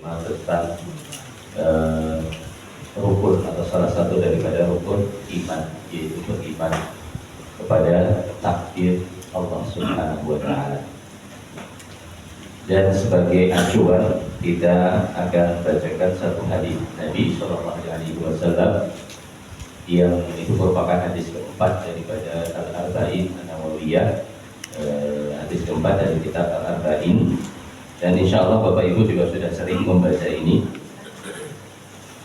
tentang rukun atau salah satu daripada rukun iman, yaitu beriman kepada takdir Allah Subhanahu wa Ta'ala. Dan sebagai acuan kita akan bacakan satu hadis Nabi Shallallahu Alaihi Wasallam yang itu merupakan hadis keempat daripada Al-Arba'in An-Nawawiyah, hadis keempat dari kitab Al-Arba'in. Dan insya Allah Bapak Ibu juga sudah sering membaca ini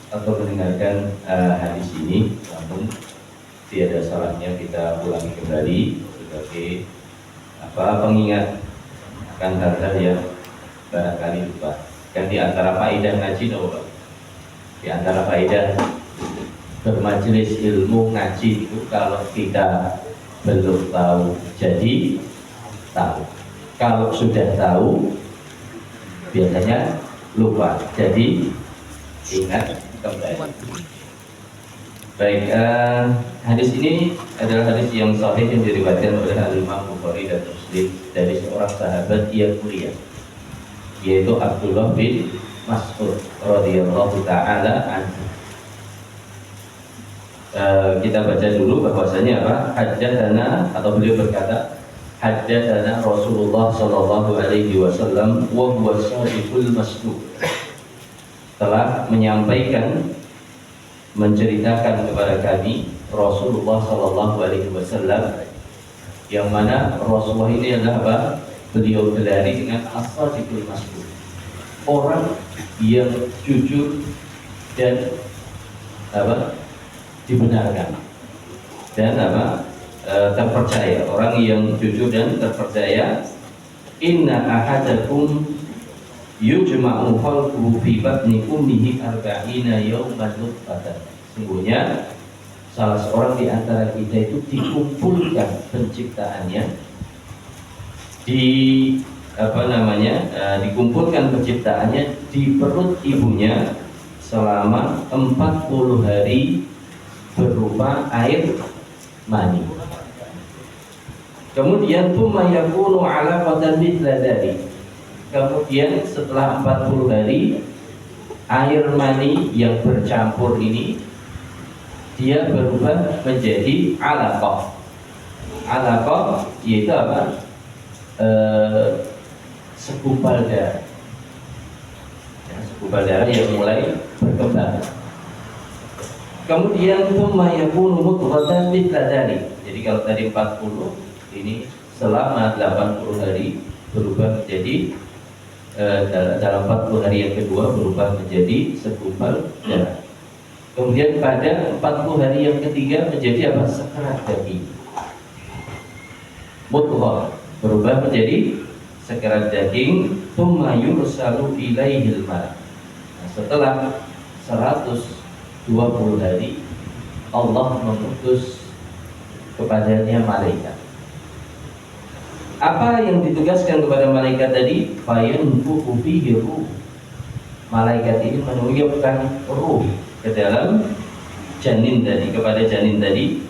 atau mendengarkan hadis ini, namun tiada salahnya kita ulangi kembali sebagai pengingat akan hal-hal yang barangkali lupa. Kan di antara faedah ngaji, di antara faedah bermajelis ilmu ngaji itu, kalau kita belum tahu jadi tahu, kalau sudah tahu biasanya lupa, jadi ingat kembali. Baik, hadis ini adalah hadis yang sahih yang diriwayatkan oleh Al-Imam Bukhari dan Muslim dari seorang sahabat yang mulia, yaitu Abdullah bin Mas'ud radhiyallahu taala anhu. Kita baca dulu bahwasanya haddatsana, atau beliau berkata, haddatsana Rasulullah sallallahu alaihi wasallam wa huwa shadiqul masduq, telah menyampaikan, menceritakan kepada kami Rasulullah sallallahu alaihi wasallam, yang mana Rasulullah ini adalah beliau gelari dengan as-shadiqul masduq, orang yang jujur dan dibenarkan dan terpercaya, orang yang jujur dan terpercaya. Inna ahadakum yujma'u khalquhu fi batni ummihi arba'ina yawman nutfatan. Sungguhnya salah seorang di antara kita itu dikumpulkan penciptaannya dikumpulkan penciptaannya di perut ibunya selama 40 hari berupa air mani. Kemudian tsumma yakunu 'alaqatan mithla dzalik. Kemudian setelah 40 hari, air mani yang bercampur ini dia berubah menjadi alaqah. Alaqah yaitu segumpal darah. Segumpal darah yang mulai berkembang. Kemudian tsumma yakunu mudghatan mithla dzalik. Jadi kalau tadi 40, ini selama 80 hari berubah menjadi dalam 40 hari yang kedua berubah menjadi segumpal darah. Kemudian pada 40 hari yang ketiga menjadi sekerat daging. Mudghah berubah menjadi sekerat daging. Tsumma yursalu ilaihil ma. Setelah 120 hari Allah mengutus kepadanya malaikat. Apa yang ditugaskan kepada malaikat tadi? Fayanfukhu fihi ruh. Malaikat ini meniupkan ruh ke dalam janin tadi, kepada janin tadi.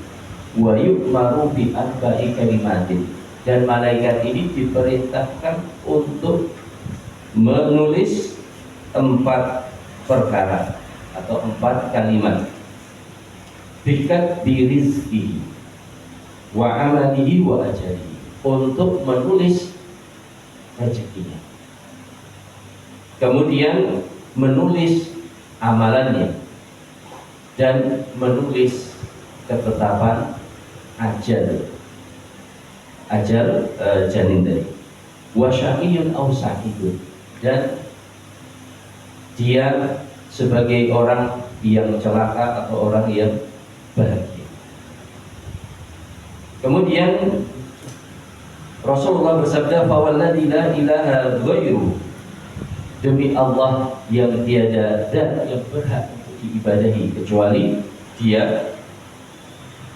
Wa yu'maru bi arba'i kalimatin. Dan malaikat ini diperintahkan untuk menulis 4 perkara atau 4 kalimat. Bikat birizki wa amalihi wa ajalihi, untuk menulis rezekinya, kemudian menulis amalannya, dan menulis ketetapan ajal janin tadi. Wa syaqiyun aw sa'idun, dan dia sebagai orang yang celaka atau orang yang bahagia. Kemudian Rasulullah bersabda, "Fawalladzi la ilaha ghairu," demi Allah yang tiada zat yang berhak untuk diibadahi kecuali Dia.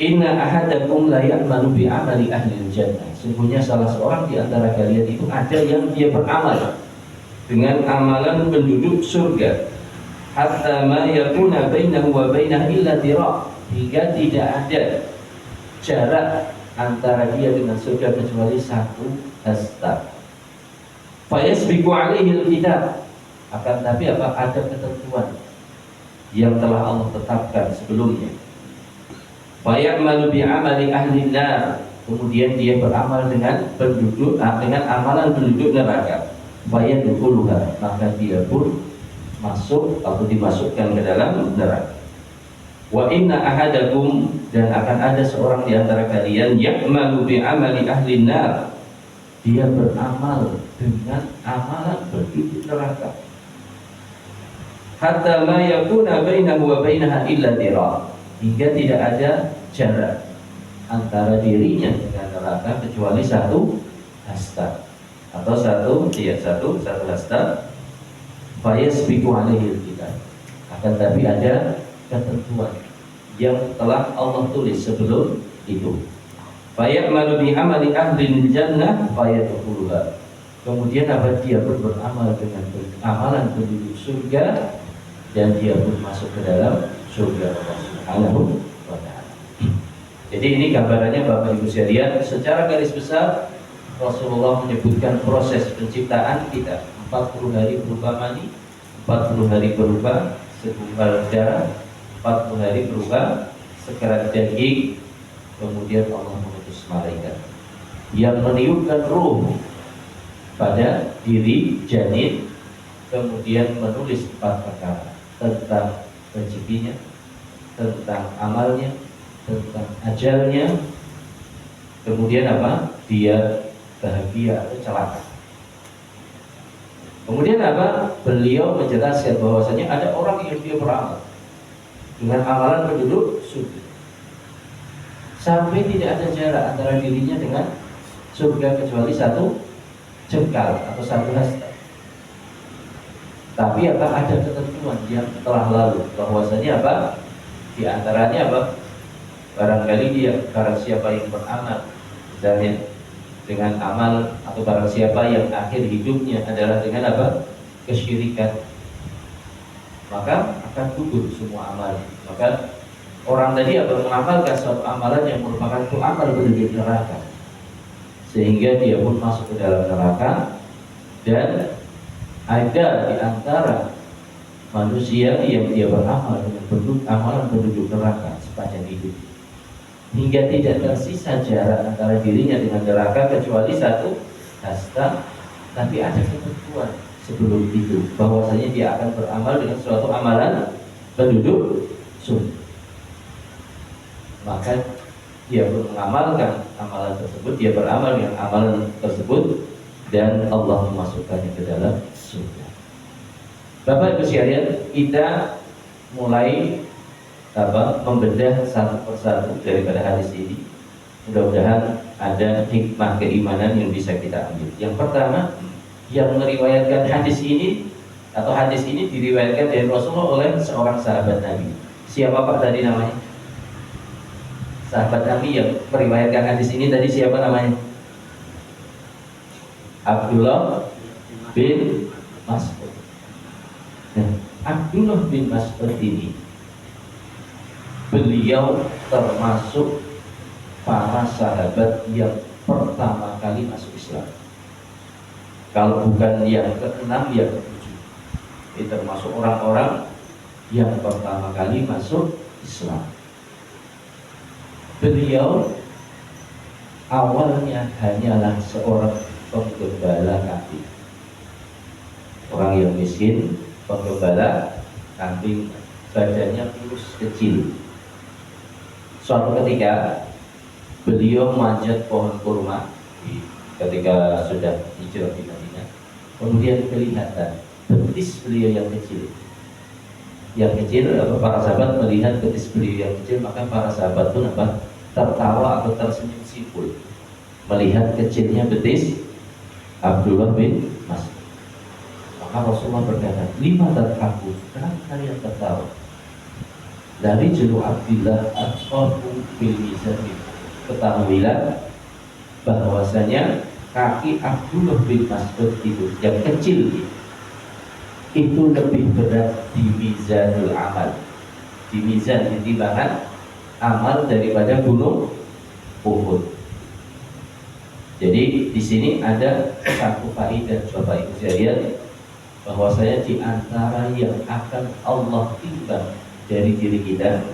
Inna ahadakum la ya'malu bi amali ahli jannah. Sesungguhnya salah seorang di antara kalian itu ada yang dia beramal dengan amalan penduduk surga. Hatta ma yakuna bainahu wa bainahu illa dira', hingga tidak ada jarak antara dia dengan surga kecuali 1 hasta. Fayasbiqu alaihi al-kitab, Akan tapi apa? Ada ketentuan yang telah Allah tetapkan sebelumnya. Fayamalu bi amali ahli nar, kemudian dia beramal dengan dengan amalan penduduk neraka. Fayadkhuluha, maka dia pun masuk atau dimasukkan ke dalam neraka. Wa inna ahadakum, dan akan ada seorang di antara kalian ya'malu bi amali ahli nar, dia beramal dengan amalan penduduk neraka. Hatta ma yakuna bainahu wa bainaha illa dira, hingga tidak ada jarak antara dirinya dengan neraka kecuali satu hasta atau satu hasta. Fayasbiqu alaihi kitab, akan tapi ada ketentuan yang telah Allah tulis sebelum itu. Fayamalu bi amali ahli jannah fayadkhuluha, kemudian apa? Dia pun beramal dengan amalan penduduk surga dan dia pun masuk ke dalam surga Allah Subhanahu wa ta'ala. Jadi ini gambarannya Bapak Ibu sekalian. Secara garis besar Rasulullah menyebutkan proses penciptaan kita. 40 hari berupa mani, 40 hari berupa segumpal darah, 40 hari berupa sekerat daging. Kemudian Allah mengutus malaikat yang meniupkan ruh pada diri janin, kemudian menulis 4 perkara tentang rezekinya, tentang amalnya, tentang ajalnya, kemudian apa? Dia bahagia atau celaka. Kemudian apa? Beliau menjelaskan bahwasanya ada orang yang dia beramal dengan amalan penduduk surga, sampai tidak ada jarak antara dirinya dengan surga kecuali satu jengkal atau satu hasta. Tapi apa? Ada ketentuan yang telah lalu, bahwasanya apa? Di antaranya apa? Barangkali barang siapa yang beramal misalnya dengan amal, atau barang siapa yang akhir hidupnya adalah dengan apa? Kesyirikan, maka akan gugur semua amal. Maka orang tadi apa? Mengamalkan suatu amalan yang merupakan itu amal penduduk neraka, sehingga dia pun masuk ke dalam neraka. Dan ada di antara manusia yang dia beramal dengan amalan penduduk neraka sepanjang hidup, hingga tidak tersisa jarak antara dirinya dengan neraka kecuali satu hasta. Tapi ada ketentuan sebelum itu, bahwasanya dia akan beramal dengan suatu amalan penduduk surga. Maka dia pun mengamalkan amalan tersebut, dia beramal dengan amalan tersebut, dan Allah memasukkannya ke dalam surga. Bapak Ibu sekalian, kita mulai membedah satu persatu daripada hadis ini. Mudah-mudahan ada hikmah keimanan yang bisa kita ambil. Yang pertama, yang meriwayatkan hadis ini, atau hadis ini diriwayatkan dari Rasulullah oleh seorang sahabat Nabi. Siapa Pak tadi namanya? Sahabat Nabi yang meriwayatkan hadis ini tadi siapa namanya? Abdullah bin Mas'ud. Nah, Abdullah bin Mas'ud ini, beliau termasuk para sahabat yang pertama kali masuk Islam. Kalau bukan yang ke-6, yang ke-7. Ini termasuk orang-orang yang pertama kali masuk Islam. Beliau awalnya hanyalah seorang penggembala kambing, orang yang miskin, penggembala kambing, badannya kurus kecil. Suatu ketika beliau manjat pohon kurma ketika sudah hijrah di Madinah. Kemudian kelihatan betis beliau yang kecil. Para sahabat melihat betis beliau yang kecil, maka para sahabat pun tertawa atau tersenyum simpul melihat kecilnya betis Abdullah bin Mas'ud. Maka Rasulullah berkata, "Lima tadhaku, kenapa kalian tertawa? Dari jelu Abdullah asqafu bil mizan." Ketahuilah bahwasanya kaki Abdullah bin Mas'ud itu yang kecil itu lebih berat di mizanul amal, di mizan timbangan amal daripada gunung Uhud. Jadi di sini ada satu faedah Bapak Ibu sekalian, bahwasanya di antara yang akan Allah timbang dari diri kita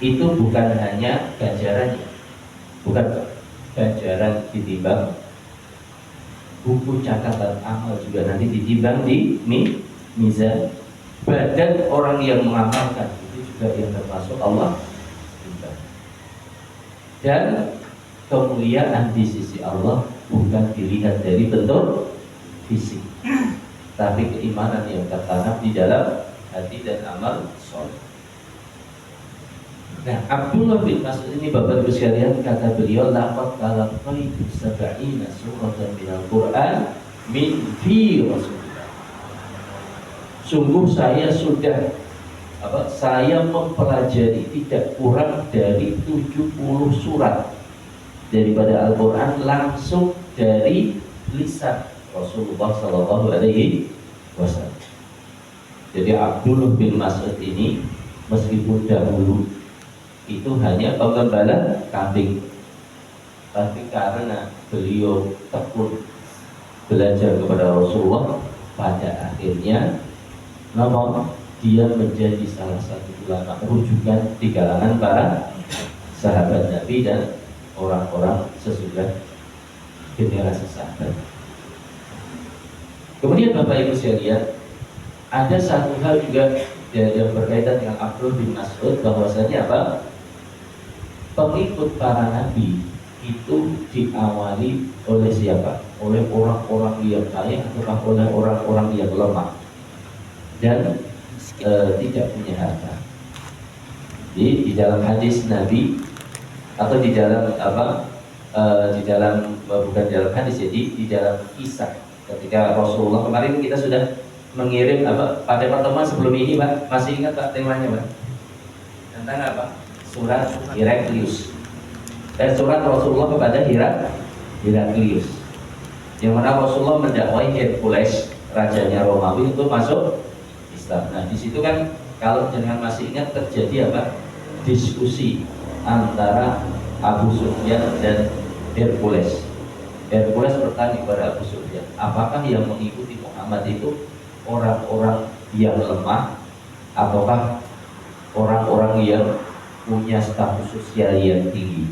itu bukan hanya ganjarannya, bukan ganjaran ditimbang, buku catatan amal juga nanti ditimbang di mizan. Badan orang yang mengamalkan itu juga yang termasuk Allah timbang. Dan kemuliaan di sisi Allah bukan dilihat dari bentuk fisik, tapi keimanan yang tertanam di dalam hati dan amal soleh. Nah, Abdullah bin Mas'ud ini Bapak Ibu sekalian, kata beliau, laqad talaqaitu sab'ina suratan minal Qur'an min fi Rasulillah. Sungguh saya sudah saya mempelajari tidak kurang dari 70 surat daripada Al-Qur'an langsung dari lisan Rasulullah sallallahu alaihi wasallam. Jadi Abdullah bin Mas'ud ini meskipun dahulu itu hanya penggembala kambing, tapi karena beliau tekun belajar kepada Rasulullah, pada akhirnya dia menjadi salah satu ulama rujukan di kalangan para sahabat Nabi dan orang-orang sesudah generasi sahabat. Kemudian Bapak Ibu sekalian, ada satu hal juga yang berkaitan dengan Abdullah bin Mas'ud, bahwasanya pengikut para nabi itu diawali oleh siapa? Oleh orang-orang yang kaya atau oleh orang-orang yang lemah dan tidak punya harta. Jadi di dalam hadis Nabi atau di dalam bukan di dalam hadis, jadi di dalam kisah ketika Rasulullah, kemarin kita sudah mengirim pada pertemuan sebelum ini, Pak, masih ingat Pak temanya, Pak? Tentang apa? Surat Heraklius. Surat Rasulullah kepada Heraklius, yang mana Rasulullah mendakwai Hercules, rajanya Romawi, untuk masuk Islam. Nah, di situ kan kalau jangan masih ingat terjadi diskusi antara Abu Sufyan dan Hercules. Hercules bertanya kepada Abu Sufyan, apakah yang mengikuti Muhammad itu orang-orang yang lemah ataukah orang-orang yang punya status sosial yang tinggi?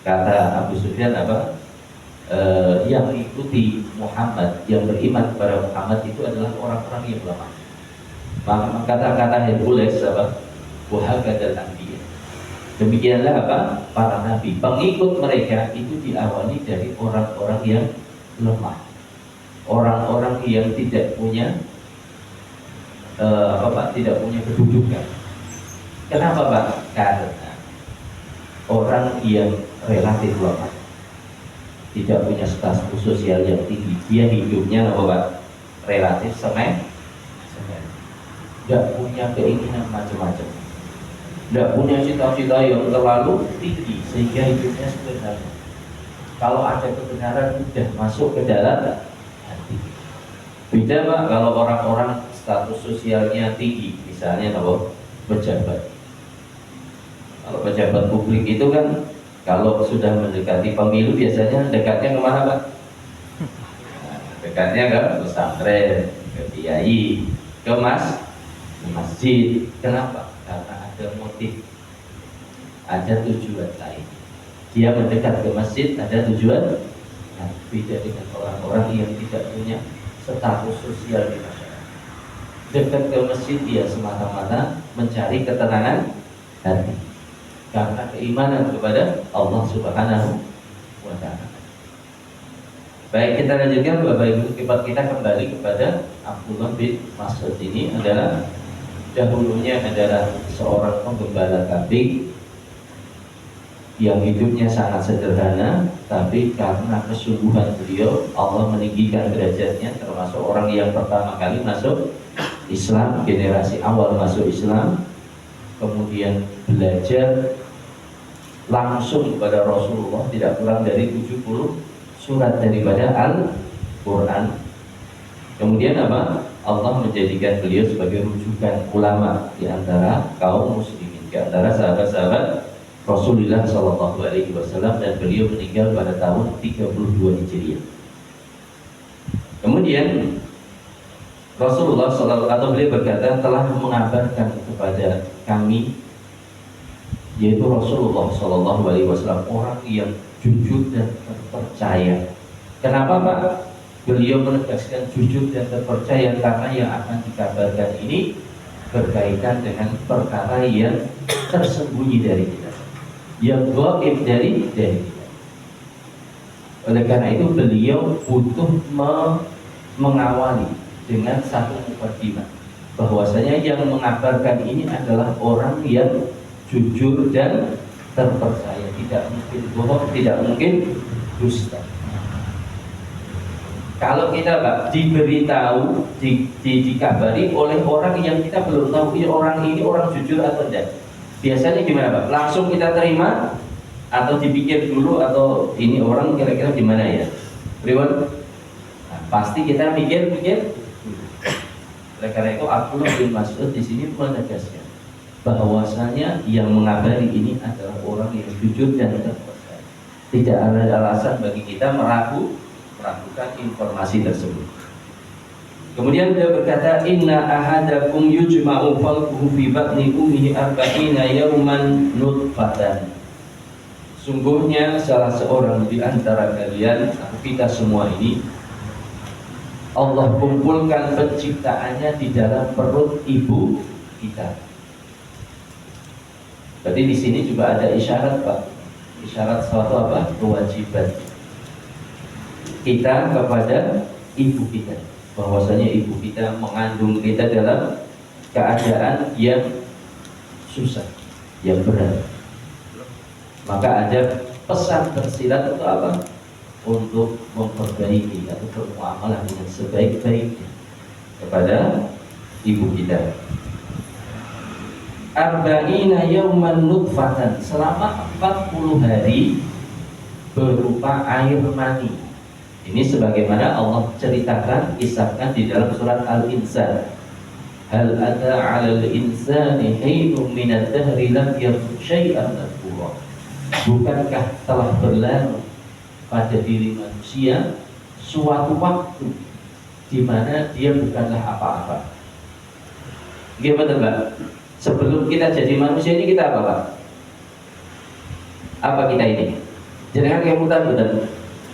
Kata Abu Sufyan yang mengikuti Muhammad, yang beriman kepada Muhammad itu adalah orang-orang yang lemah. Maka kata-kata Hercules wahakadzal anbiya. Demikianlah para nabi, pengikut mereka itu diawali dari orang-orang yang lemah, orang-orang yang tidak punya tidak punya kedudukan. Kenapa, Pak? Karena orang yang relatif lemah, tidak punya status sosial yang tinggi, dia hidupnya relatif semen, tidak punya keinginan macam-macam, tidak punya cita-cita yang terlalu tinggi, sehingga hidupnya sederhana. Kalau ada kebenaran sudah masuk ke dalam hati. Beda, Pak, kalau orang-orang status sosialnya tinggi, misalnya pejabat. Kalau pejabat publik itu kan kalau sudah mendekati pemilu biasanya dekatnya kemana, Pak? Dekatnya ke pesantren, ke kiai, ke masjid. Kenapa? Karena ada motif, ada tujuan lain. Dia mendekat ke masjid ada tujuan. Nah, beda dengan orang-orang yang tidak punya status sosial di masyarakat. Dekat ke masjid dia semata-mata mencari ketenangan hati, karena keimanan kepada Allah Subhanahu wa Ta'ala. Baik, kita lanjutkan Bapak Ibu, kita kembali kepada Abdullah bin Mas'ud. Ini adalah dahulunya adalah seorang penggembala kambing yang hidupnya sangat sederhana, tapi karena kesungguhan beliau Allah meninggikan derajatnya, termasuk orang yang pertama kali masuk Islam, generasi awal masuk Islam, kemudian belajar langsung kepada Rasulullah tidak kurang dari 70 surat daripada Al-Quran. Kemudian Allah menjadikan beliau sebagai rujukan ulama di antara kaum muslimin, di antara sahabat-sahabat Rasulullah SAW, dan beliau meninggal pada tahun 32 Hijriah. Kemudian Rasulullah SAW atau beliau berkata telah mengabarkan kepada kami, yaitu Rasulullah SAW, orang yang jujur dan terpercaya. Kenapa Pak? Beliau menegaskan jujur dan terpercaya karena yang akan dikabarkan ini berkaitan dengan perkara yang tersembunyi dari kita, yang gaib dari kita. Oleh karena itu beliau butuh mengawali dengan satu mukadimah bahwasanya yang mengabarkan ini adalah orang yang jujur dan terpercaya, tidak mungkin bohong, tidak mungkin dusta. Kalau kita Pak diberitahu, dikabari oleh orang yang kita belum tahu orang ini orang jujur atau tidak, biasanya gimana Pak? Langsung kita terima atau dipikir dulu, atau ini orang kira-kira gimana ya? Riwan? Nah, pasti kita pikir-pikir. Oleh karena itu Abdullah bin Mas'ud di sini menegaskan bahwasanya yang mengabari ini adalah orang yang jujur dan terpercaya. Tidak ada alasan bagi kita meragukan informasi tersebut. Kemudian beliau berkata, inna ahadakum yujma'u khalquhu fi batni ummihi arba'ina yawman nutfatan. Sungguhnya salah seorang di antara kalian, kita semua ini, Allah kumpulkan penciptaannya di dalam perut ibu kita. Berarti di sini juga ada isyarat Pak, isyarat suatu apa? Kewajiban kita kepada ibu kita, bahwasanya ibu kita mengandung kita dalam keadaan yang susah, yang berat. Maka ada pesan tersirat untuk apa? Untuk memperbaiki atau bermuamalah dengan sebaik-baiknya kepada ibu kita. Arba'ina yawman nutfatan, selama 40 hari berupa air mani. Ini sebagaimana Allah ceritakan, kisahkan di dalam surat Al-Insan. Hal ata 'alal insani hinun minad dahri lam yakun syai'an madhkura. Bukankah telah berlalu pada diri manusia suatu waktu di mana dia bukanlah apa-apa? Gimana Mbak? Sebelum kita jadi manusia ini kita apa Pak? Apa kita ini? Jangan kayak mutan-mutan.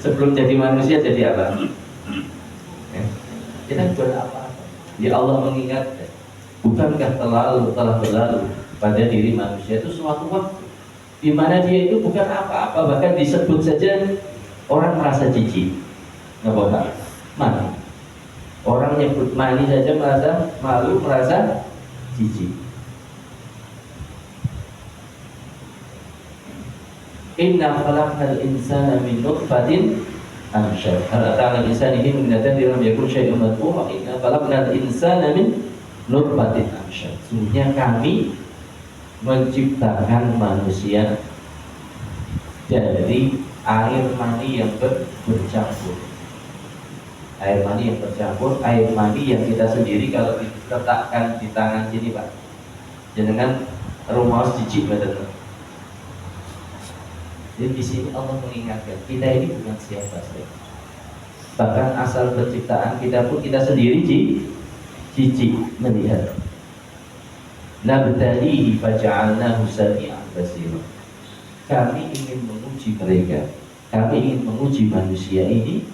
Sebelum jadi manusia jadi apa? Kita bukan apa-apa. Ya Allah mengingatkan, bukankah telah berlalu pada diri manusia itu suatu waktu di mana dia itu bukan apa-apa, bahkan disebut saja orang merasa jijik. Nggak boleh mani. Orang nyebut mani saja merasa malu, merasa jijik. Inna khalaqnal insana min nutfatin amsyad. Hal ata'ala al-insani hinun min ad-dahri lam yakun syai'an madhkura. Inna khalaqnal insana min nutfatin amsyad. Sesungguhnya kami menciptakan manusia dari air mani yang bercampur. Air mani yang bercampur, air mani yang kita sendiri kalau diletakkan di tangan sini Pak, jangan rumah jijik badan. Jadi di sini Allah mengingatkan kita ini bukan siapa-siapa. Bahkan asal penciptaan kita pun kita sendiri jijik melihat. Nabtalihi faja'alnahu sami'an basira. Kami ingin menguji mereka, kami ingin menguji manusia ini,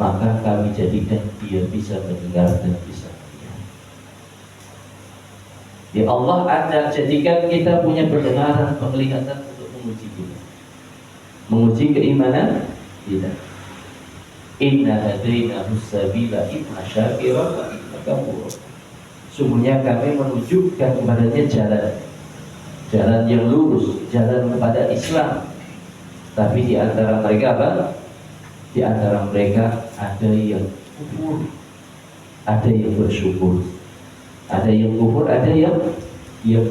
maka kami jadikan dia bisa mendengar dan bisa melihat. Ya Allah ada jadikan kita punya pendengaran, penglihatan untuk menguji kita, menguji keimanan kita. Inna hadainahu sabila imma syakira wa imma kafura. Sungguhnya kami menunjukkan kepadanya jalan yang lurus, jalan kepada Islam. Tapi di antara mereka apa? Di antara mereka ada yang kufur, ada yang bersyukur. Ada yang kufur, ada yang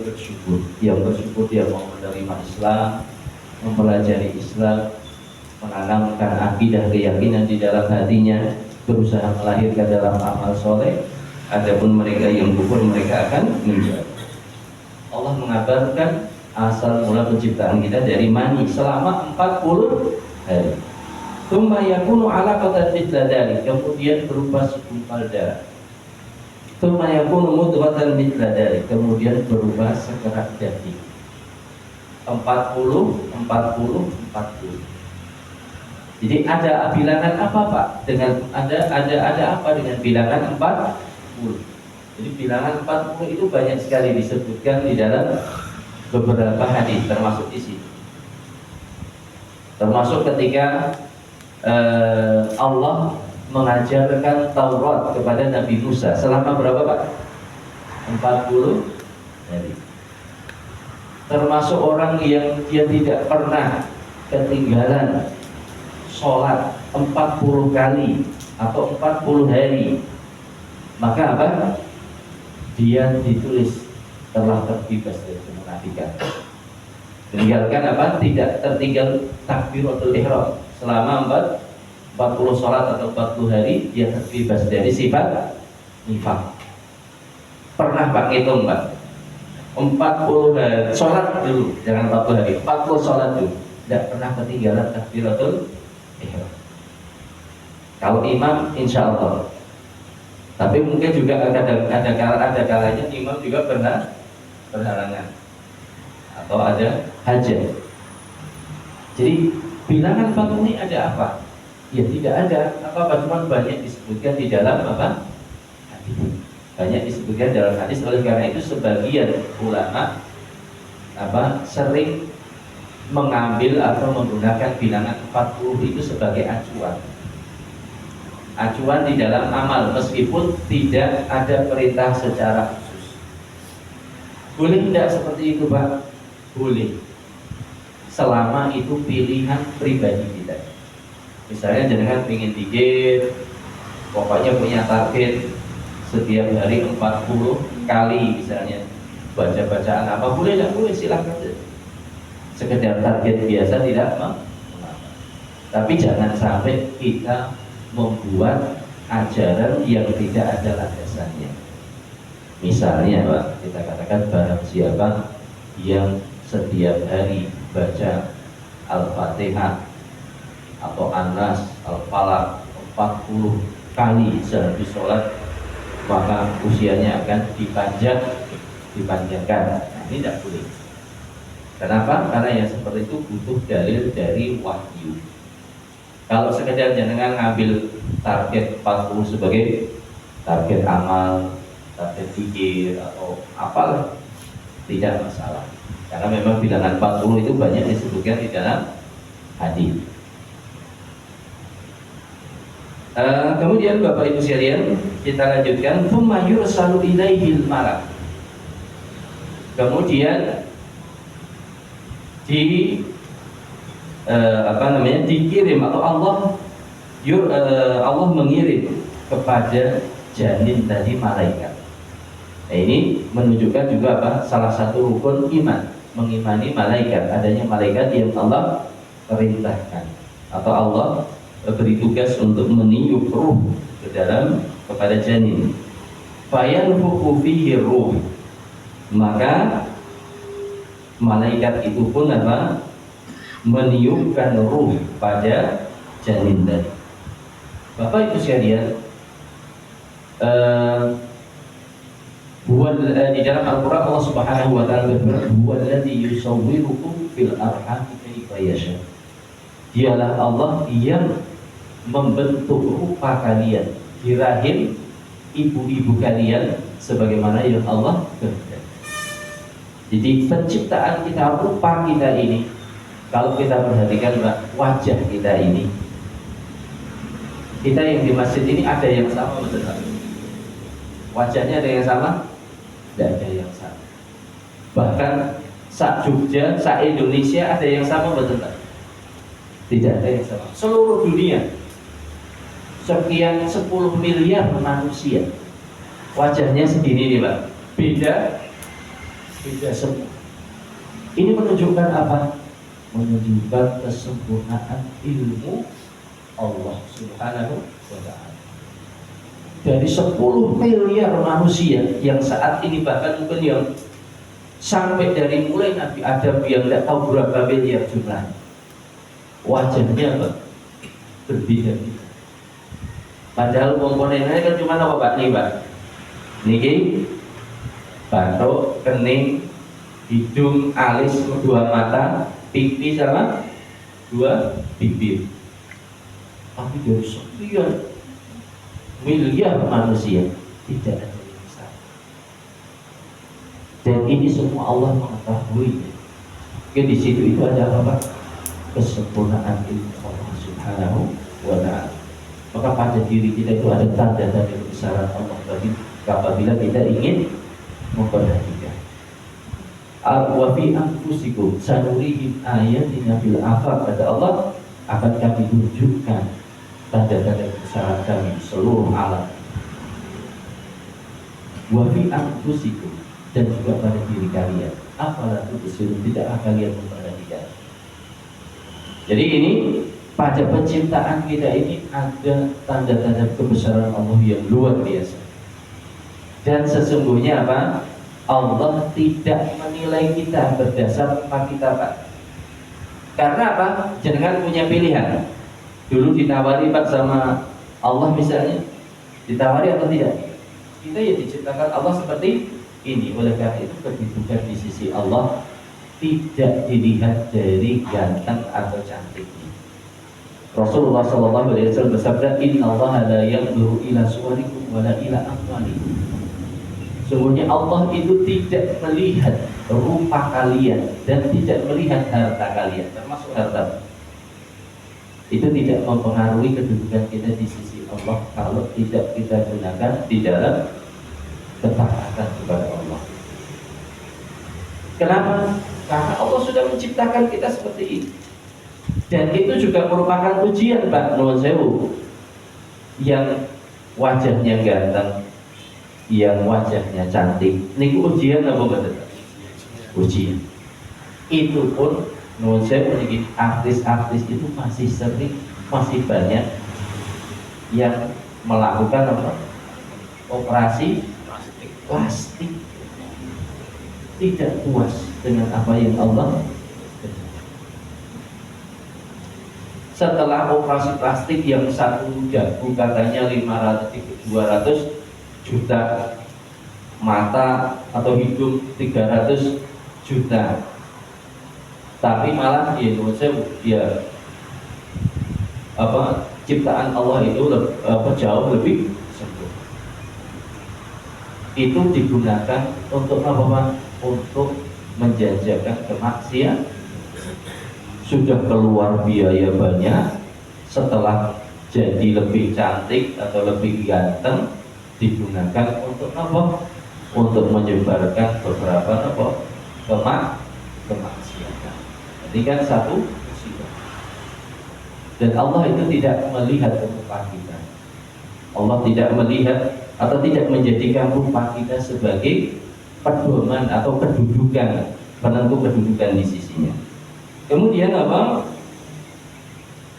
bersyukur. Yang bersyukur dia mau menerima Islam, mempelajari Islam, menanamkan akidah keyakinan di dalam hatinya, berusaha melahirkan dalam amal soleh. Adapun mereka yang kufur, mereka akan menjauh. Allah mengabarkan asal mula penciptaan kita dari mani selama 40 hari. Tsumma yakunu 'alaqatan mithla dzalik, kemudian berupa segumpal darah. Tsumma yakunu mudghatan mithla dzalik, kemudian berubah sekerak daging. 40 40 40. Jadi ada bilangan apa Pak? Dengan ada apa dengan bilangan 40? Jadi bilangan 40 itu banyak sekali disebutkan di dalam beberapa hadis, termasuk di sini. Termasuk ketika Allah mengajarkan Taurat kepada Nabi Musa selama berapa Pak? 40 hari. Termasuk orang yang dia tidak pernah ketinggalan sholat 40 kali atau 40 hari, maka apa? Dia ditulis telah terbebas dari kemunafikan. Meninggalkan apa? Tidak tertinggal takbiratul ihram selama 40 sholat atau 40 hari, dia terbebas dari sifat nifaq. Pernah Pak ngitung Pak? 40 hari sholat dulu, jangan 40 hari, 40 sholat dulu, tidak pernah ketinggalan takbiratul ihram. Kalau imam insya Allah, tapi mungkin juga ada kalanya imam juga pernah berhalangan atau ada hajat. Jadi bilangan 40 ini ada apa? Ya tidak ada apa-apa, cuma banyak disebutkan di dalam apa? Hadis. Banyak disebutkan dalam hadis. Oleh karena itu sebagian ulama sering mengambil atau menggunakan bilangan 40 itu sebagai acuan di dalam amal, meskipun tidak ada perintah secara khusus. Boleh tidak seperti itu Pak? Boleh, selama itu pilihan pribadi kita. Misalnya jangan ingin dikir, pokoknya punya target setiap hari 40 kali misalnya baca bacaan apa, boleh tidak? Boleh, silakan. Sekedar target biasa tidak mengapa. Tapi jangan sampai kita membuat ajaran yang tidak ada landasannya. Misalnya Pak, kita katakan barang siapa yang setiap hari baca Al-Fatihah atau An-Nas, Al-Falaq 40 kali sehabis sholat, maka usianya akan dipanjangkan. Nah, ini tidak boleh. Kenapa? Karena yang seperti itu butuh dalil dari wahyu. Kalau sekedar jenengan ngambil target 40 sebagai target amal, target zikir atau apalah, tidak masalah. Karena memang bilangan 40 itu banyak disebutkan di dalam hadis. Kemudian Bapak Ibu sekalian, kita lanjutkan, tsumma yursalu ilaihil malak. Kemudian dikirim atau Allah mengirim kepada janin tadi malaikat. Nah, ini menunjukkan juga apa? Salah satu rukun iman, mengimani malaikat, adanya malaikat yang Allah perintahkan atau Allah beri tugas untuk meniup ruh kepada janin. Fayanfukhu fihi ruh, maka malaikat itu pun meniupkan ruh pada janin tadi. Bapak Ibu sekalian, di dalam Al-Quran Allah Subhanahu wa Ta'ala berfirman, "Huwallazi yusawwirukum fil arham kaifa yasha." Dialah Allah yang membentuk rupa kalian di rahim ibu-ibu kalian sebagaimana yang Allah kehendaki. Jadi penciptaan kita, rupa kita ini, kalau kita perhatikan wajah kita ini, kita yang di masjid ini ada yang sama betul tak? Wajahnya ada yang sama? Tidak ada yang sama. Bahkan se-Jogja, se-Indonesia ada yang sama betul tak? Tidak ada yang sama. Seluruh dunia sekian 10 miliar manusia, wajahnya segini nih Pak, beda semua. Ini menunjukkan apa? Menunjukkan kesempurnaan ilmu Allah Subhanahu wa Ta'ala. Dari 10 miliar manusia yang saat ini, bahkan mungkin yang sampai dari mulai Nabi Adam yang tidak tahu berapa miliar jumlahnya, wajahnya apa? Berbeda-beda. Padahal komponennya kan cuma apa Pak? Nih Pak, Niki batuk, kening, hidung, alis, dua mata, pipi sama dua bibir. Tapi dari sekian miliar manusia tidak ada yang sama. Dan ini semua Allah mengetahui. Di situ itu ada apa? Kesempurnaan ilmu Allah Subhanahu wa Ta'ala. Maka pada diri kita itu ada tanda-tanda kebesaran Allah bagi apabila kita ingin memperhatikan. Wa fi anfusikum sanurihim ayatina fil afaq, kata Allah, akan kami tunjukkan tanda-tanda kebesaran kami seluruh alam. Wa fi anfusikum, dan juga pada diri kalian. Apalah tubsirun, tidakkah kalian memperhatikan? Jadi ini pada penciptaan kita ini ada tanda-tanda kebesaran Allah yang luar biasa. Dan sesungguhnya apa? Allah tidak menilai kita berdasar apa kita, Pak. Karena apa? Jangan punya pilihan. Dulu ditawari Pak sama Allah misalnya, ditawari atau tidak? Kita ya diciptakan Allah seperti ini. Oleh karena itu kedudukan di sisi Allah tidak dilihat dari ganteng atau cantiknya. Rasulullah SAW bersabda, Inna Allah la yanzuru ila suwarikum wa la ila amwalikum. Sungguhnya Allah itu tidak melihat rupa kalian dan tidak melihat harta kalian, termasuk harta. Itu tidak mempengaruhi kedudukan kita di sisi Allah kalau tidak kita gunakan di dalam ketaatan kepada Allah. Kenapa? Karena Allah sudah menciptakan kita seperti ini. Dan itu juga merupakan ujian, Pak Nuwun Sewu. Yang wajahnya ganteng, yang wajahnya cantik, ini ujian apa betul? Ujian. Itu pun Nuwun Sewu, artis-artis itu masih banyak yang melakukan apa? Operasi plastik. Tidak puas dengan apa yang Allah. Setelah operasi plastik yang satu dagu katanya 200 juta, mata atau hidung 300 juta, tapi malah di Indonesia ya ciptaan Allah itu jauh lebih sempurna. Itu digunakan untuk apa, Pak? Untuk menjajakan kemaksiatan. Sudah keluar biaya banyak, setelah jadi lebih cantik atau lebih ganteng, digunakan untuk apa? Untuk menyebarkan beberapa kemaksiatan. Ini kan satu musibah. Dan Allah itu tidak melihat rupa kita. Allah tidak melihat atau tidak menjadikan rupa kita sebagai pedoman atau kedudukan, penentu kedudukan di sisinya. Kemudian apa?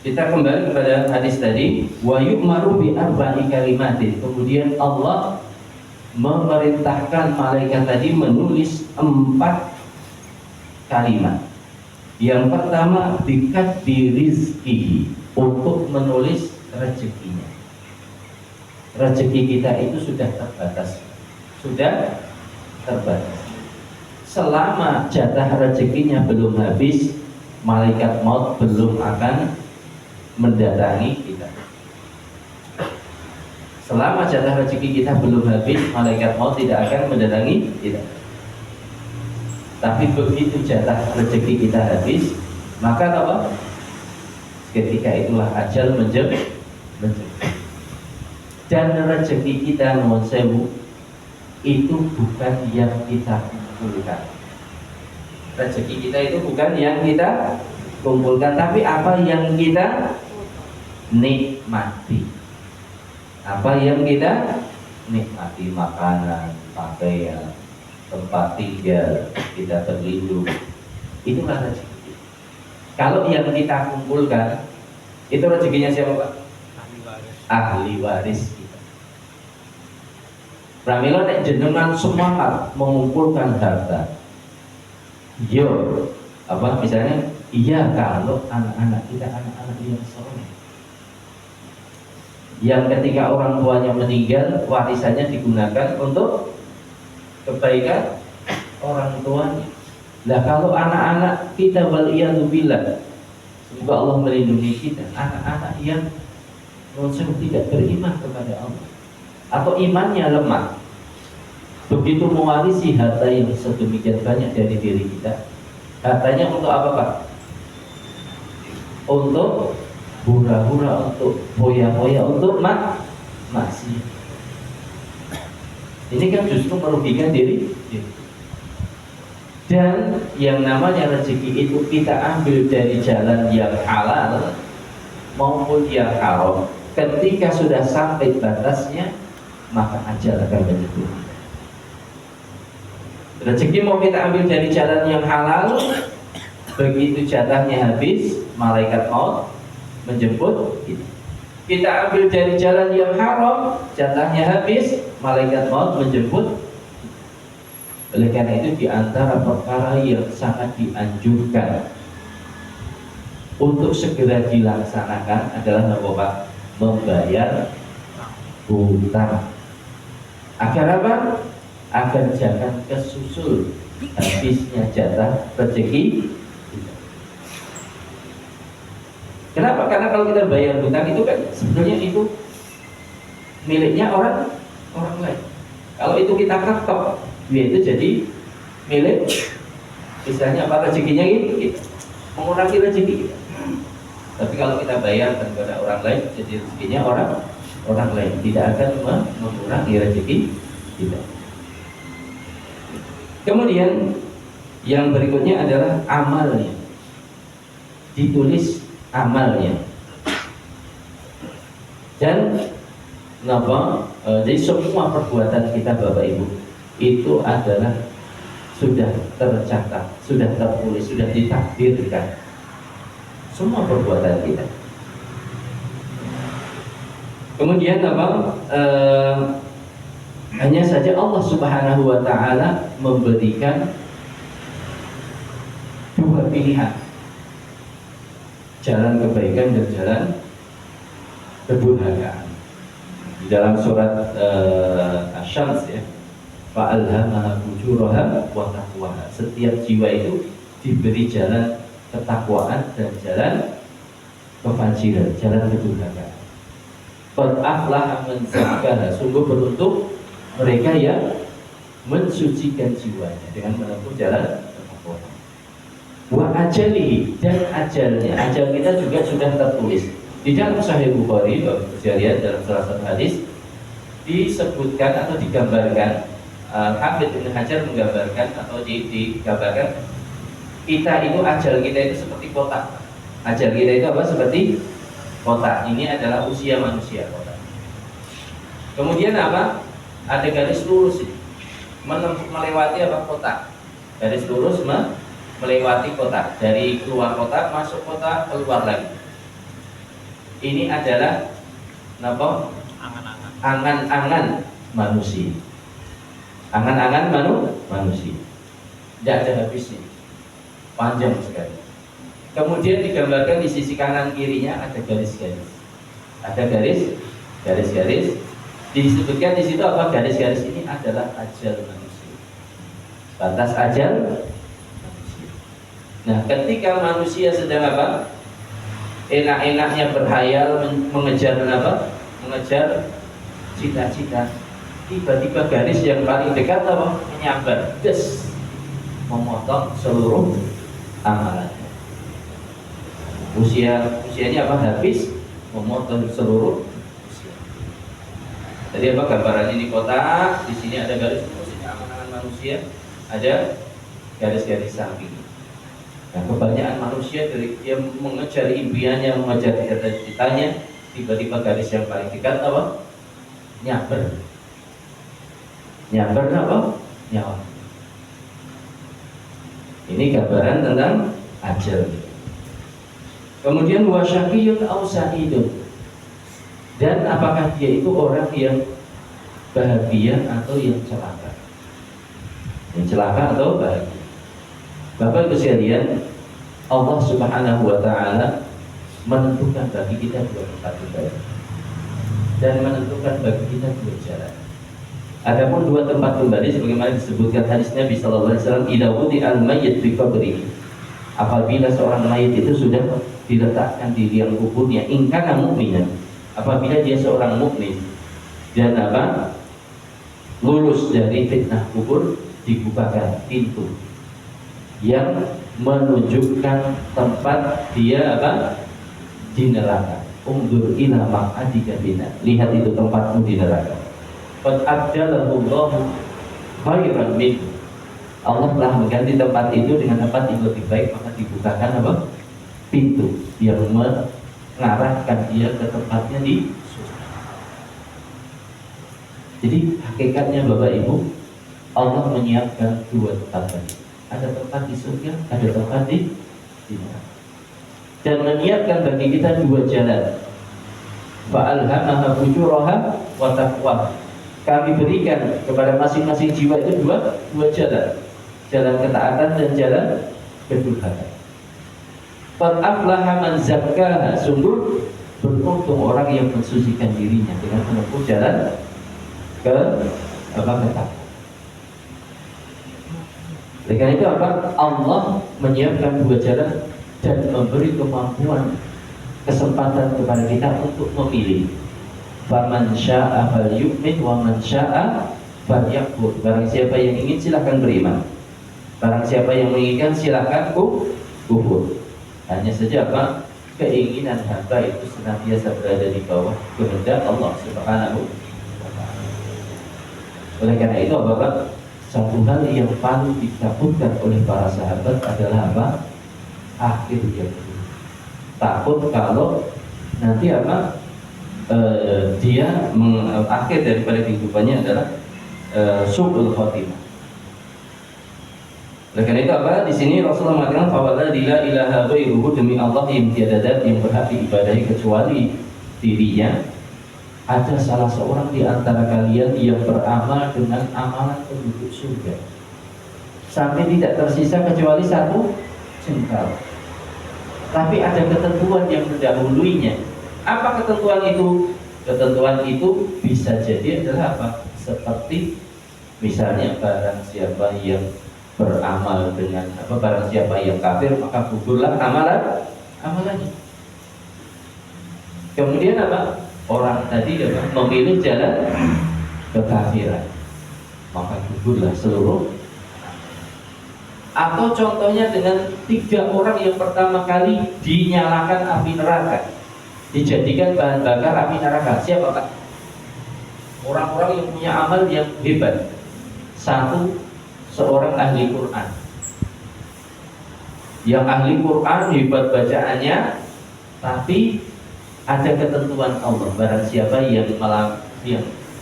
Kita kembali kepada hadis tadi, wa yu'maru bi arba'i kalimatin. Kemudian Allah memerintahkan malaikat tadi menulis 4 kalimat. Yang pertama, bikat rizqihi, untuk menulis rezekinya. Rezeki kita itu sudah terbatas. Selama jatah rezekinya belum habis, malaikat maut belum akan mendatangi kita. Selama jatah rezeki kita belum habis, malaikat maut tidak akan mendatangi kita. Tapi begitu jatah rezeki kita habis, maka apa? Ketika itulah ajal menjemput. Dan rezeki kita, Nuwun Sewu, itu bukan yang kita kumpulkan. Rezeki kita itu bukan yang kita kumpulkan, tapi apa yang kita nikmati. Apa yang kita nikmati, makanan, pakaian, tempat tinggal, kita berlindung, itulah rezeki. Kalau yang kita kumpulkan, itu rezekinya siapa, Pak? Ahli waris kita. Pramila nek jenengan semangat mengumpulkan harta, yo, misalnya, iya kalau anak-anak kita anak-anak yang soleh, yang ketika orang tuanya meninggal warisannya digunakan untuk kebaikan orang tuanya. Nah kalau anak-anak kita waliyadzubillah, semoga Allah melindungi kita, anak-anak yang tidak beriman kepada Allah atau imannya lemah, begitu mewarisi harta yang sedemikian banyak dari diri kita, hartanya untuk apa Pak? Untuk hura-hura, untuk foya-foya, untuk maksiat. Ini kan justru merugikan diri. Dan yang namanya rezeki itu kita ambil dari jalan yang halal maupun yang haram. Ketika sudah sampai batasnya, maka ajal akan menjemput kita. Rezeki mau kita ambil dari jalan yang halal, begitu jatahnya habis, malaikat maut menjemput kita. Kita ambil dari jalan yang haram, jatahnya habis, malaikat maut menjemput. Oleh karena itu di antara perkara yang sangat dianjurkan untuk segera dilaksanakan adalah apa? Membayar hutang. Agar apa? Agar jangan kesusul habisnya jatah rezeki. Kenapa? Karena kalau kita bayar hutang itu kan sebenarnya itu miliknya orang lain. Kalau itu kita ketok, dia itu jadi milik, istilahnya apa, rezekinya gitu, mengurangi rezeki kita. Tapi kalau kita bayar kepada orang lain, jadi rezekinya orang lain, tidak akan mengurangi rezeki kita. Kemudian yang berikutnya adalah amalnya, ditulis amalnya. Dan jadi semua perbuatan kita Bapak Ibu itu adalah sudah tercatat, sudah tertulis, sudah ditakdirkan. Semua perbuatan kita. Kemudian hanya saja Allah Subhanahu wa taala memberikan dua pilihan, jalan kebaikan dan jalan kedurhakaan. Di dalam surat Asy-Syams ya, fa'alhamaha fujuraha wa taqwaha. Setiap jiwa itu diberi jalan ketakwaan dan jalan kefajiran, jalan kedurhakaan. Qad aflaha man zakkaha. Sungguh beruntung mereka yang mensucikan jiwanya dengan menempuh jalan ketakwaan. Wa ajalihi, dan ajalnya, ajal kita juga sudah tertulis di dalam Sahih Bukhari. Bapak dalam salah satu hadis disebutkan atau digambarkan, Hafidz Ibnu Hajar menggambarkan atau digambarkan kita itu, ajal kita itu seperti kotak. Ajal kita itu apa? Seperti kotak. Ini adalah usia manusia, kotak. Kemudian apa? Ada garis lurus ini melewati apa? Kotak. Garis lurus melewati kotak. Dari keluar kotak, masuk kotak, keluar lagi. Ini adalah apa? Angan-angan manusia. Angan-angan manusia. Tidak ada habisnya, panjang sekali. Kemudian digambarkan di sisi kanan kirinya ada garis-garis. Ada garis-garis. Disebutkan di situ apa? Garis-garis ini adalah ajal manusia. Batas ajal manusia. Nah, ketika manusia sedang apa? Enak-enaknya berhayal, mengejar apa? Mengejar cita-cita. Tiba-tiba garis yang paling dekat apa? Menyambar, memotong seluruh amalannya. Usianya apa? Habis, memotong seluruh usia. Jadi apa gambaran ini? Kotak, di sini ada garis lurus, ini angan-angan manusia, ada garis-garis samping. Nah, kebanyakan manusia dari dia mengejar impiannya, mengejar cita-citanya, tiba-tiba garis yang paling dekat apa? Nyamber apa? Nyawa. Ini gambaran tentang ajal. Kemudian wasyaqiyun aw sa'idun. Dan apakah dia itu orang yang bahagia atau yang celaka? Yang celaka atau bahagia? Bapak Ibu sekalian, Allah Subhanahu wa taala menentukan bagi kita dua tempat ibadah. dan menentukan bagi kita dua jalan. Adapun dua tempat kembali sebagaimana disebutkan hadis Nabi sallallahu alaihi wasallam, "Idza wudi'al mayyit fi qabrihi." Apabila seorang mayit itu sudah diletakkan di liang kuburnya, in kana mu'minan, apabila dia seorang mukmin dan lulus dari fitnah kubur, dibukakan pintu yang menunjukkan tempat dia di neraka. Undur ila maq'adika bina, lihat itu tempatmu di neraka. Qad abdalahu Allahu khairan min, Allah telah mengganti tempat itu dengan tempat yang lebih baik, maka dibukakan pintu yang mengarahkan dia ke tempatnya di surga. Jadi hakikatnya Bapak Ibu, Allah menyiapkan dua tempat tadi. Ada tempat di surga, ada tempat di neraka. Dan menyiapkan bagi kita dua jalan. Fa'alhamaha fujuraha wa taqwa. Kami berikan kepada masing-masing jiwa itu dua jalan. Jalan ketaatan dan jalan kedurhakaan. Qad aflaha man zakkaha, sungguh beruntung orang yang mensucikan dirinya dengan menempuh jalan ketaatan. Oleh karena itu Allah menyiapkan dua jalan dan memberi kemampuan, kesempatan kepada kita untuk memilih. Faman syaa'a falyu'min wa man syaa'a falyakfur. Barang siapa yang ingin silakan beriman, barang siapa yang menginginkan silakan kufur. Hanya saja keinginan hamba itu senantiasa berada di bawah kehendak Allah Subhanahu wa ta'ala. Oleh karena itu satu hal yang paling ditakutkan oleh para sahabat adalah akhir yang takut kalau nanti dia akhir daripada kehidupannya adalah su'ul khotimah. Oleh karena itu di sini Rasulullah mengatakan fawalladzi la ilaha ghairuhu, demi Allah yang tiada zat yang berhak diibadahi kecuali dirinya, ada salah seorang di antara kalian yang beramal dengan amalan penduduk surga sampai tidak tersisa kecuali satu jengkal. Tapi ada ketentuan yang mendahuluinya. Apa ketentuan itu? Ketentuan itu bisa jadi adalah seperti misalnya barang siapa yang beramal dengan barang siapa yang kafir maka gugurlah amalannya. Kemudian orang tadi memilih jalan kekafiran, maka gugurlah seluruh. Atau contohnya dengan 3 orang yang pertama kali dinyalakan api neraka, dijadikan bahan bakar api neraka. Siapa Pak? Orang-orang yang punya amal yang hebat. Satu, seorang ahli Quran. Yang ahli Quran hebat bacaannya, tapi ada ketentuan Allah. Barang siapa yang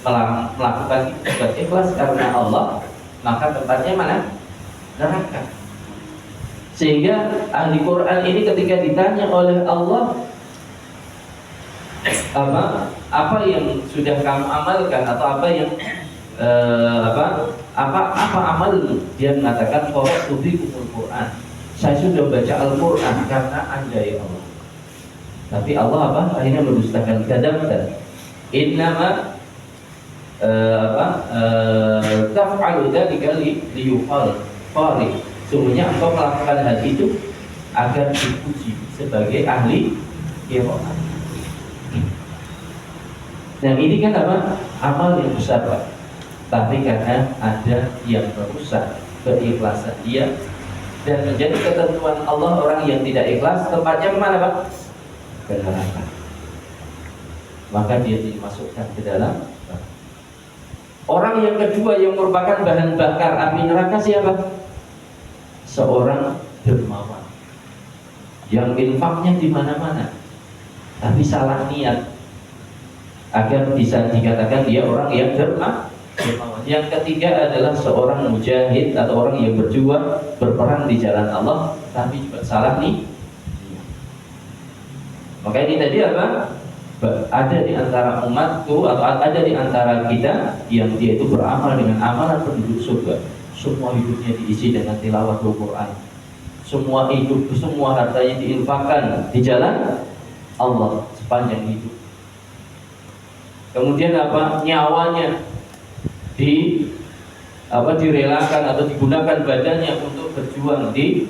melakukan itu ikhlas karena Allah, maka tempatnya mana? Neraka. Sehingga ahli Quran ini ketika ditanya oleh Allah apa yang sudah kamu amalkan atau apa yang apa amal, dia mengatakan qara'tu fikumul Quran, saya sudah baca Al-Quran karena Anda ya Allah. Tapi Allah akhirnya mendustakan, kadzabta innama taf'alu dzalika liyuqal qari, sungguhnya engkau melakukan hal itu agar dipuji sebagai ahli qiraat. Dan ini kan amal yang besar Pak. Tapi karena ada yang merusak keikhlasan dia dan menjadi ketentuan Allah, orang yang tidak ikhlas tempatnya kemana Pak? Ke neraka. Maka dia dimasukkan ke dalam. Orang yang kedua yang merupakan bahan bakar api neraka siapa? Seorang dermawan yang infaknya di mana-mana, tapi salah niat agar bisa dikatakan dia orang yang dermawan. Yang ketiga adalah seorang mujahid atau orang yang berjuang berperang di jalan Allah, tapi juga salah nih. Maka ini tadi ada di antara umatku atau ada di antara kita yang dia itu beramal dengan amalan penduduk surga. Semua hidupnya diisi dengan tilawah Al-Quran. Semua hartanya diinfakkan di jalan Allah sepanjang hidup. kemudian apa, nyawanya direlakan atau digunakan badannya untuk berjuang di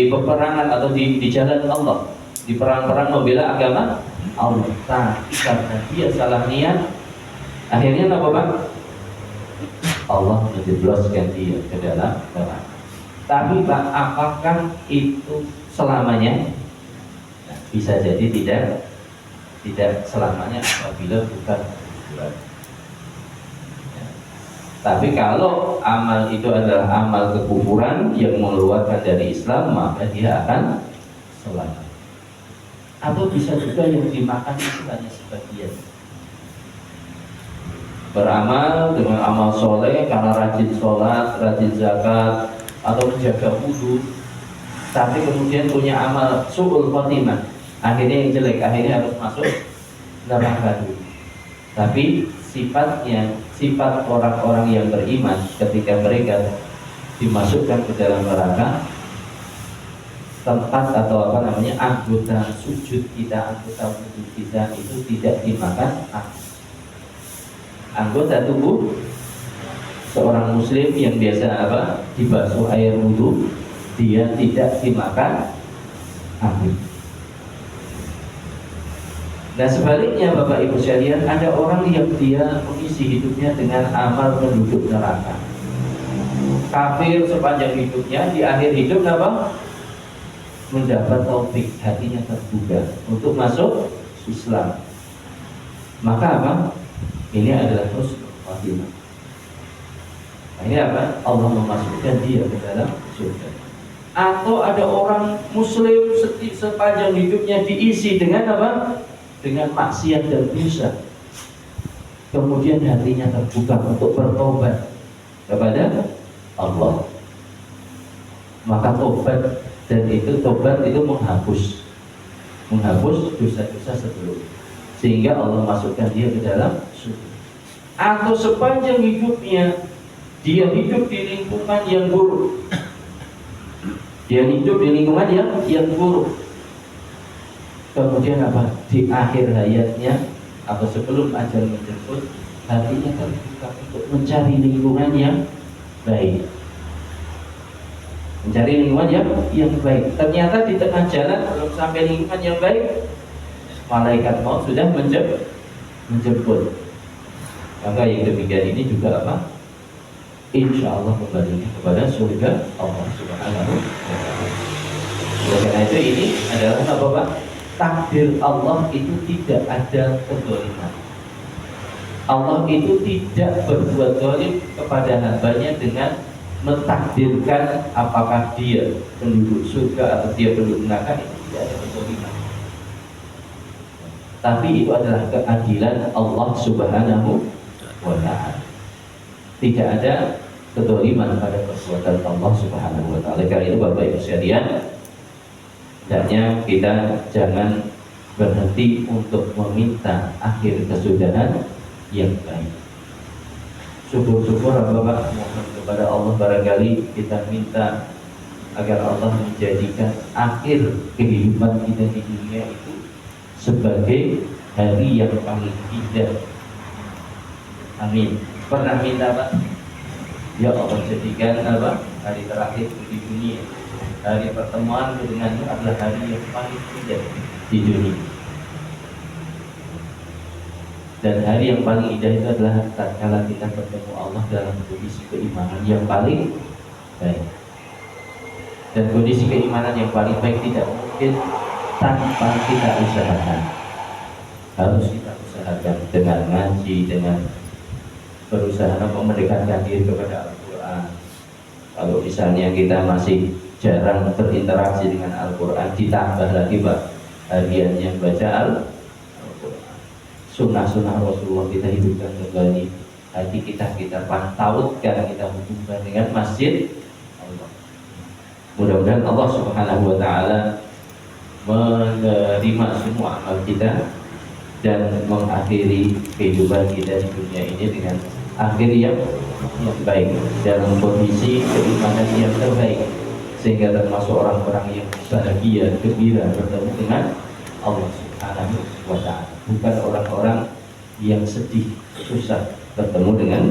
peperangan atau di jalan Allah, di perang-perang membela agama Allah. Tapi karena dia salah niat, akhirnya apa Pak? Allah menjebloskan dia ke dalam neraka. Tapi Pak, apakah itu selamanya? Nah, bisa jadi tidak selamanya apabila bukan kufuran. Ya. Tapi kalau amal itu adalah amal kekufuran yang mengeluarkan dari Islam, maka dia akan selamat. Atau bisa juga yang dimakan itu hanya sebagian. Beramal dengan amal soleh karena rajin sholat, rajin zakat, atau menjaga wudhu, tapi kemudian punya amal su'ul khotimah, akhirnya yang jelek, akhirnya harus masuk neraka dulu. Tapi sifat orang-orang yang beriman ketika mereka dimasukkan ke dalam neraka, tempat atau anggota sujud kita, anggota wudhu kita itu tidak dimakan api. Anggota tubuh seorang muslim yang biasa dibasuh air wudhu, dia tidak dimakan api. Nah sebaliknya Bapak Ibu sekalian, ada orang yang dia mengisi hidupnya dengan amal penduduk neraka, kafir sepanjang hidupnya, di akhir hidup mendapat taufik, hatinya terbuka untuk masuk Islam. Maka ini adalah husnul khatimah. Ini Allah memasukkan dia ke dalam surga. Atau ada orang muslim sepanjang hidupnya diisi dengan dengan maksiat dan dosa, kemudian hatinya terbuka untuk bertobat kepada Allah. Maka tobat itu menghapus dosa-dosa sebelumnya, sehingga Allah masukkan dia ke dalam surga. Atau sepanjang hidupnya dia hidup di lingkungan yang buruk, yang buruk. Kemudian di akhir hayatnya atau sebelum ajal menjemput, hatinya terbuka untuk mencari lingkungan yang baik, yang baik. Ternyata di tengah jalan belum sampai lingkungan yang baik, malaikat maut sudah menjemput. Maka yang demikian ini juga insya Allah kembalinya kepada surga Allah Subhanahu wa Ta'ala. Karena itu ini adalah takdir Allah itu tidak ada kezaliman. Allah itu tidak berbuat zalim kepada hambanya dengan mentakdirkan apakah dia penduduk surga atau dia penduduk neraka. Itu tidak ada kezaliman. Tapi itu adalah keadilan Allah Subhanahu wa Ta'ala. Tidak ada kezaliman pada perbuatan Allah Subhanahu wa Ta'ala. Karena itu Bapak Ibu sekalian, hendaknya kita jangan berhenti untuk meminta akhir kesudahan yang baik. Syukur-syukur Bapak mohon kepada Allah, barangkali kita minta agar Allah menjadikan akhir kehidupan kita di dunia itu sebagai hari yang paling indah. Amin. Pernah minta ya Allah jadikan hari terakhir di dunia, hari pertemuan dengan adalah hari yang paling indah di dunia. Dan hari yang paling indah itu adalah tatkala kita bertemu Allah dalam kondisi keimanan yang paling baik. Dan kondisi keimanan yang paling baik tidak mungkin tanpa kita usahakan. Harus kita usahakan dengan ngaji, dengan berusaha mendekatkan diri kepada Al-Quran. Kalau misalnya kita masih jarang berinteraksi dengan Al-Quran, ditambah lagi hariannya baca Al-Quran, sunnah-sunnah Rasulullah kita hidupkan kembali, hati kita pantautkan, kita hubungkan dengan masjid Allah. Mudah-mudahan Allah Subhanahu wa Ta'ala menerima semua amal kita dan mengakhiri kehidupan kita di dunia ini dengan akhir yang baik, dalam kondisi keimanan yang terbaik, sehingga termasuk orang-orang yang bahagia, gembira bertemu dengan Allah Subhanahu wa Ta'ala. bukan orang-orang yang sedih, susah bertemu dengan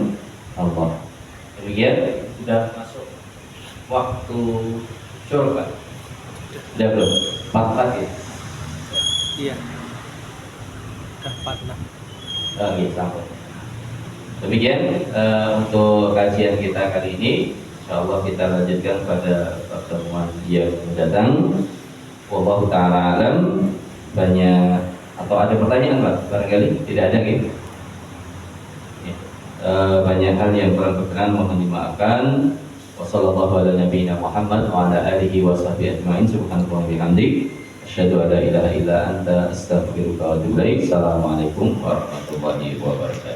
Allah. Demikian sudah masuk waktu syurga. Sudah belum? 4 ya? Iya. Udah 46. Oke, sampai. Demikian untuk kajian kita kali ini. InsyaAllah kita lanjutkan pada pertemuan yang mendatang. Wallahu ta'ala alam. Banyak atau ada pertanyaan Pak? Barangkali tidak ada gitu. Ya. Banyak hal yang kurang berkenan mohon dimaafkan. Wassallallahu ala nabiyina Muhammad wa ala alihi wa sahbihi ajma'in. Subhanallah bihamdik. Asyhadu an la ilaha illa anta astaghfiruka wa atubu ilaik. Assalamualaikum warahmatullahi wabarakatuh.